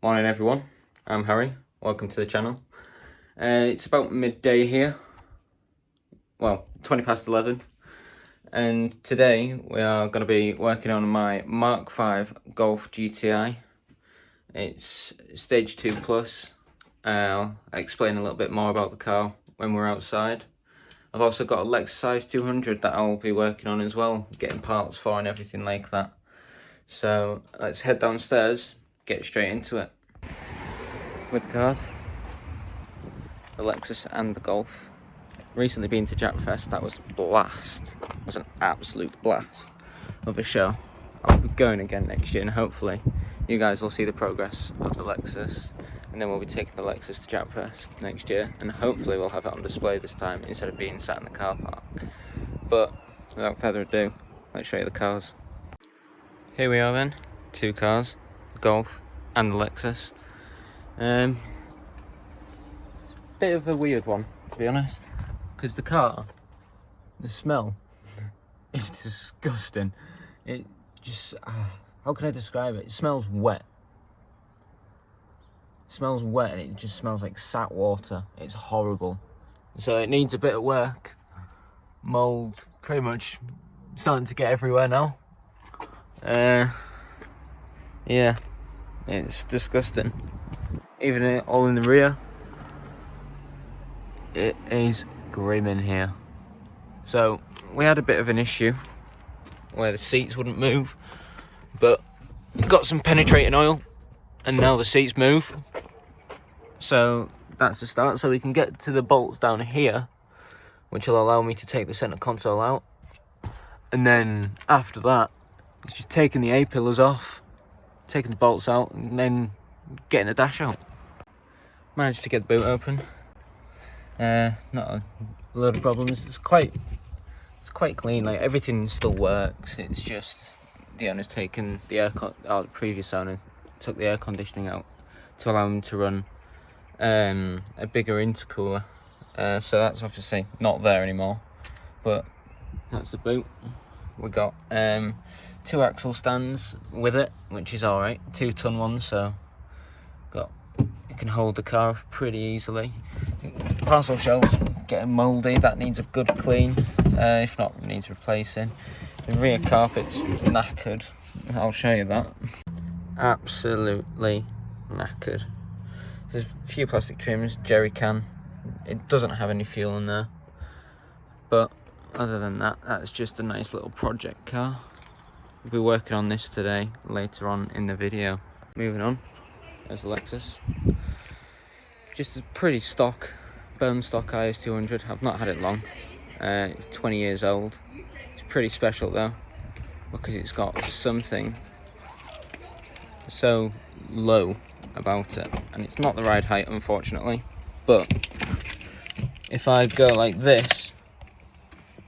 Morning everyone, I'm Harry, welcome to the channel. It's about midday here, well 20 past 11, and today we are going to be working on my Mark V Golf GTI. It's stage 2 plus. I'll explain a little bit more about the car when we're outside. I've also got a Lexus 200 that I'll be working on as well, getting parts for and everything like that. So let's head downstairs, get straight into it. With the cars, the Lexus and the Golf. Recently been to Japfest, that was a blast. It was an absolute blast of a show. I'll be going again next year and hopefully you guys will see the progress of the Lexus, and then we'll be taking the Lexus to Japfest next year, and hopefully we'll have it on display this time instead of being sat in the car park. But without further ado, let's show you the cars. Here we are then, two cars, the Golf and the Lexus. Bit of a weird one, to be honest, because the car, the smell is disgusting. It just, how can I describe it? It smells wet. It smells wet and it just smells like sat water. It's horrible. So it needs a bit of work. Mold pretty much starting to get everywhere now. Yeah, it's disgusting. Even all in the rear. It is grim in here. So we had a bit of an issue where the seats wouldn't move, but got some penetrating oil and now the seats move. So that's the start. So we can get to the bolts down here, which will allow me to take the center console out. And then after that, it's just taking the A-pillars off, taking the bolts out, and then getting the dash out. Managed to get the boot open. Not a load of problems. It's quite clean. Like everything still works. It's just the owner's taken the the previous owner took the air conditioning out to allow him to run a bigger intercooler. So that's obviously not there anymore. But that's the boot. We got 2 axle stands with it, which is all right. 2-ton ones, so it can hold the car pretty easily. Parcel shelves getting mouldy, that needs a good clean. If not, it needs replacing. The rear carpet's knackered. I'll show you that. Absolutely knackered. There's a few plastic trims, jerry can. It doesn't have any fuel in there. But other than that, that's just a nice little project car. We'll be working on this today, later on in the video. Moving on, there's the Lexus. Just a pretty stock, bone stock IS200. I've not had it long. It's 20 years old. It's pretty special though, because it's got something so low about it, and it's not the ride height, unfortunately. But if I go like this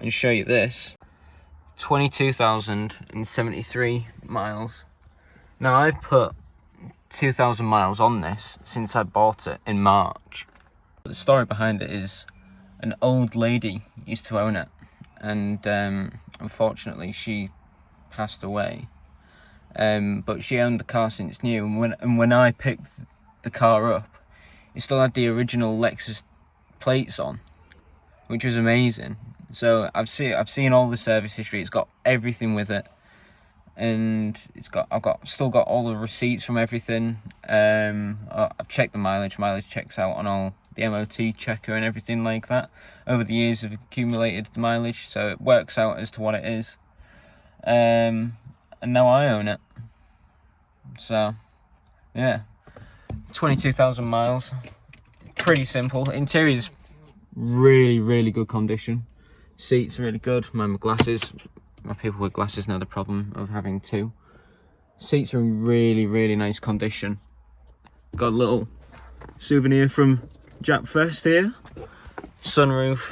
and show you this, 22,073 miles. Now I've put 2,000 miles on this since I bought it in March. The story behind it is an old lady used to own it, and unfortunately she passed away. But she owned the car since new, and when I picked the car up, it still had the original Lexus plates on, which was amazing. So I've seen all the service history. It's got everything with it, and I've still got all the receipts from everything. I've checked the mileage. Mileage checks out on all the MOT checker and everything like that. Over the years, I've accumulated the mileage, so it works out as to what it is. And now I own it. So yeah, 22,000 miles. Pretty simple. Interior's really good condition. Seats really good. My glasses. My people with glasses know the problem of having 2. Seats are in really nice condition. Got a little souvenir from Japfest here. Sunroof,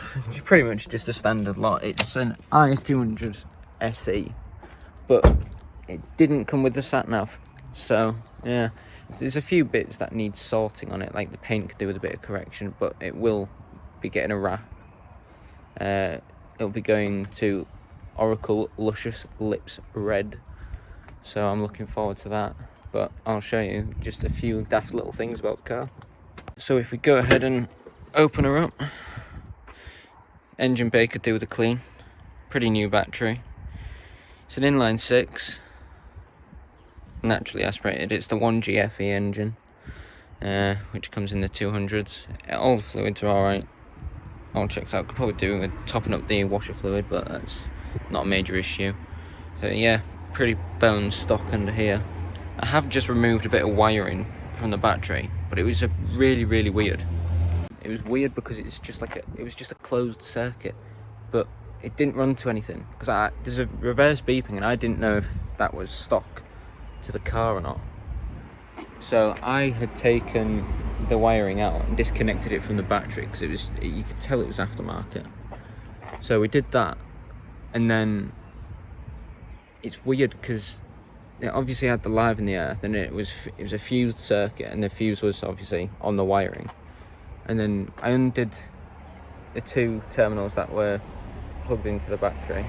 pretty much just a standard lot. It's an IS200 SE, but it didn't come with the sat-nav. So yeah, there's a few bits that need sorting on it, like the paint could do with a bit of correction, but it will be getting a wrap. It'll be going to Oracle Luscious Lips Red, so I'm looking forward to that. but I'll show you just a few daft little things about the car. So if we go ahead and open her up, engine bay could do with a clean. Pretty new battery. It's an inline 6, naturally aspirated. It's the 1GFE engine, which comes in the 200s. All the fluids are alright. All checks out. Could probably do with topping up the washer fluid, but that's not a major issue. So yeah, pretty bone stock under here. I have just removed a bit of wiring from the battery, but it was really weird. It was weird because it was just a closed circuit, but it didn't run to anything because there's a reverse beeping, and I didn't know if that was stock to the car or not. So I had taken the wiring out and disconnected it from the battery because you could tell it was aftermarket. So we did that, and then it's weird because it obviously had the live in the earth, and it was a fused circuit, and the fuse was obviously on the wiring. And then I undid the 2 terminals that were plugged into the battery,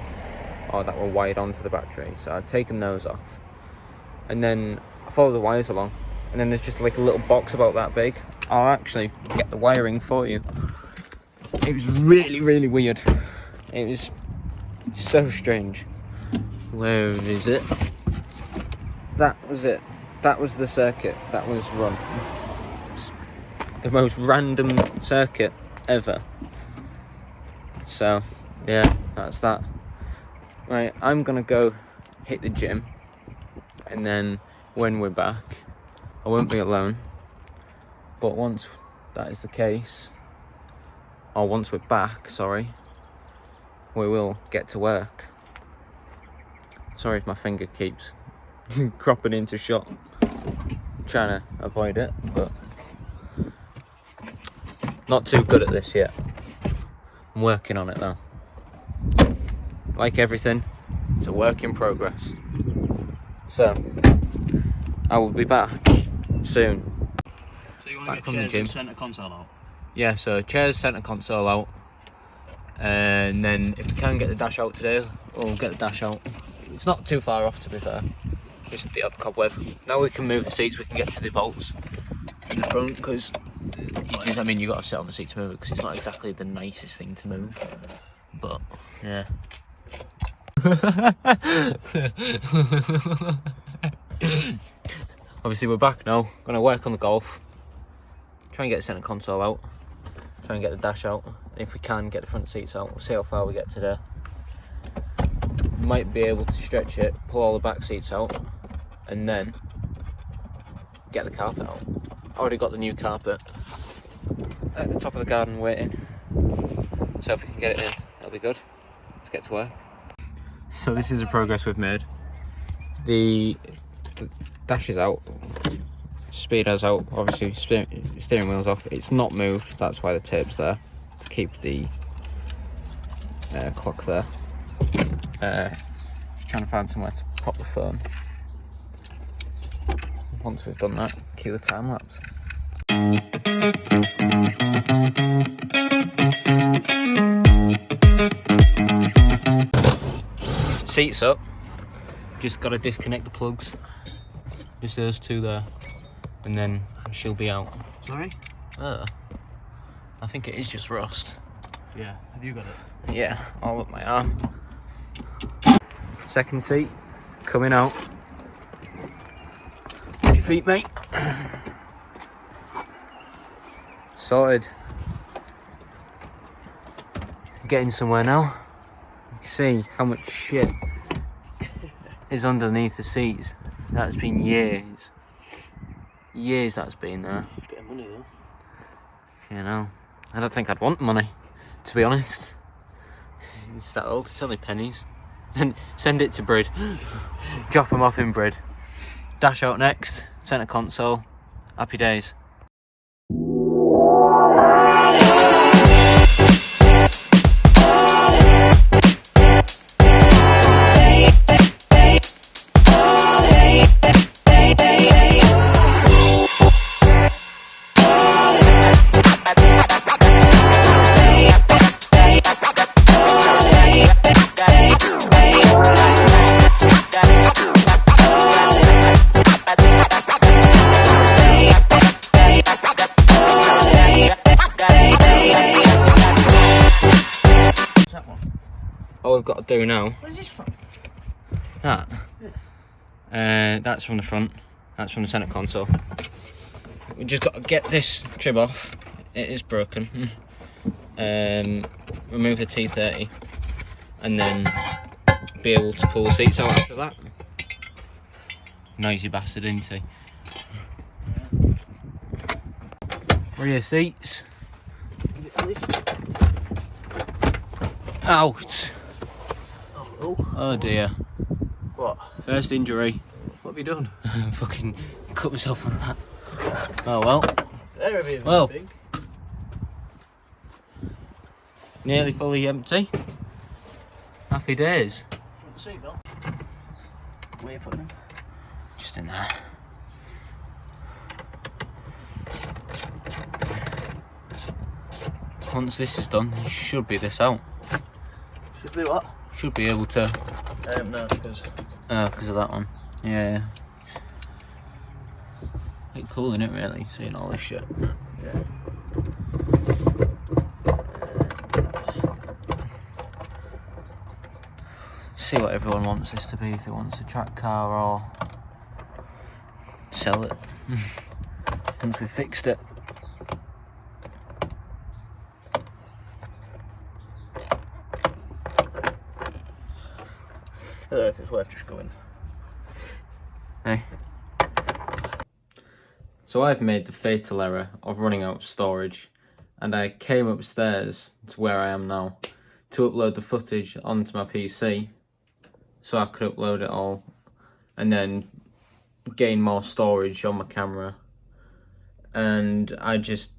or that were wired onto the battery. So I'd taken those off, and then I followed the wires along, and then there's just like a little box about that big. I'll actually get the wiring for you. It was really weird. It was so strange. Where is it? That was it. That was the circuit that was run. The most random circuit ever. So yeah, that's that. Right, I'm gonna go hit the gym, and then when we're back, I won't be alone. But once that is the case, or once we're back, sorry, we will get to work. Sorry if my finger keeps cropping into shot. I'm trying to avoid it, but not too good at this yet. I'm working on it though. Like everything, it's a work in progress. So I will be back soon. So you want to get chairs and centre console out? Yeah, so chairs, centre console out, and then if we can get the dash out today, we'll get the dash out. It's not too far off, to be fair, just the odd cobweb. Now we can move the seats, we can get to the bolts in the front, because you got to sit on the seat to move it, because it's not exactly the nicest thing to move, but yeah. Obviously we're back now, gonna work on the Golf, try and get the centre console out, try and get the dash out, and if we can get the front seats out, we'll see how far we get today. Might be able to stretch it, pull all the back seats out, and then get the carpet out. I already got the new carpet at the top of the garden waiting, so if we can get it in, that'll be good. Let's get to work. So this is the progress we've made. The dash is out, speedo's out, obviously steering wheel's off. It's not moved, that's why the tape's there, to keep the clock there. Trying to find somewhere to pop the phone. Once we've done that, cue the time lapse. Seats up. Just got to disconnect the plugs. Just those 2 there, and then she'll be out. Sorry? I think it is just rust. Yeah, have you got it? Yeah, all up my arm. Second seat coming out. Watch your feet, mate. Sorted. Getting somewhere now. You can see how much shit is underneath the seats. That's been years. Years that's been there. Bit of money though. You know, I don't think I'd want money, to be honest. It's that old, it's only pennies. Then send it to Brid. Drop them off in Brid. Dash out next, centre console. Happy days. all we've got to do now. Where's this from? That? Yeah. That's from the front. That's from the centre console. We just got to get this trib off. It is broken. Remove the T30 and then be able to pull the seats out after that. Noisy bastard, isn't he? Rear seats. Out. Oh dear. What? First injury. What have you done? Fucking cut myself on that. Oh well. Well. Nearly fully empty. Happy days. Seatbelt. Where are you putting them? Just in there. Once this is done, you should be this out. Should be what? Should be able to. No, because. Oh, because of that one. Yeah. Bit cool, isn't it, really, seeing all this shit? Yeah. See what everyone wants this to be, if it wants a track car or sell it. Once we've fixed it. I don't know if it's worth just going. Hey. So I've made the fatal error of running out of storage, and I came upstairs to where I am now to upload the footage onto my PC so I could upload it all and then gain more storage on my camera, and I just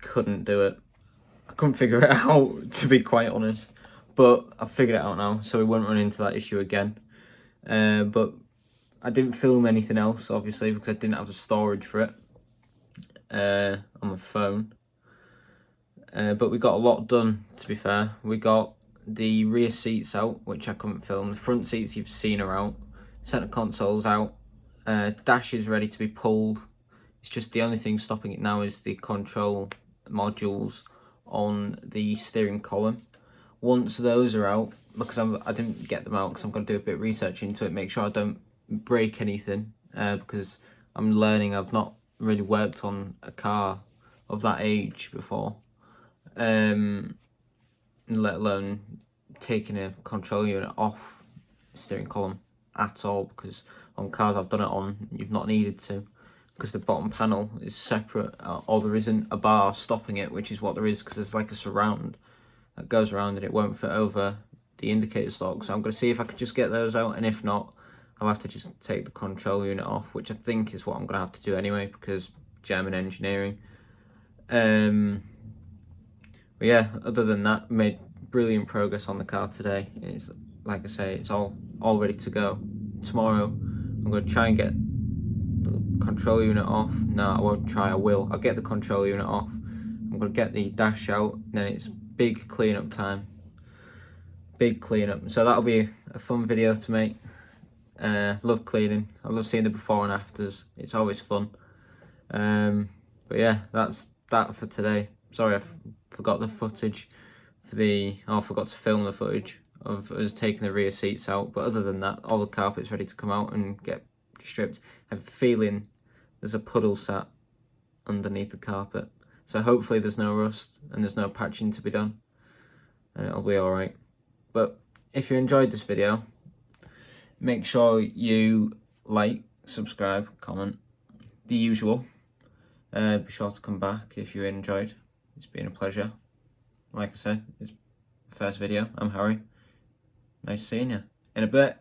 couldn't do it. I couldn't figure it out, to be quite honest, but I've figured it out now so we won't run into that issue again. But I didn't film anything else, obviously, because I didn't have the storage for it on my phone. But we got a lot done, to be fair. We got the rear seats out, which I couldn't film. The front seats you've seen are out. Centre console's out. Dash is ready to be pulled. It's just the only thing stopping it now is the control modules on the steering column. Once those are out, because I didn't get them out because I'm going to do a bit of research into it, make sure I don't break anything, because I'm learning. I've not really worked on a car of that age before, let alone taking a control unit off the steering column at all, because on cars I've done it on, you've not needed to, because the bottom panel is separate, or there isn't a bar stopping it, which is what there is, because there's like a surround that goes around and it won't fit over the indicator stalk. So I'm going to see if I could just get those out, and if not, I'll have to just take the control unit off, which I think is what I'm going to have to do anyway, because German engineering. But yeah, other than that, made brilliant progress on the car today. It's, like I say, it's all ready to go. Tomorrow, I'm going to try and get the control unit off. No, I won't try, I will. I'll get the control unit off. I'm going to get the dash out, and then it's big cleanup time. Big cleanup. So that'll be a fun video to make. Love cleaning. I love seeing the before and afters. It's always fun. But yeah, that's that for today. Sorry, I forgot the footage for I forgot to film the footage of us taking the rear seats out. But other than that, all the carpet's ready to come out and get stripped. I have a feeling there's a puddle sat underneath the carpet. So hopefully there's no rust and there's no patching to be done, and it'll be alright. But if you enjoyed this video, make sure you like, subscribe, comment, the usual. Be sure to come back if you enjoyed. It's been a pleasure. Like I said, it's the first video. I'm Harry. Nice seeing you. In a bit.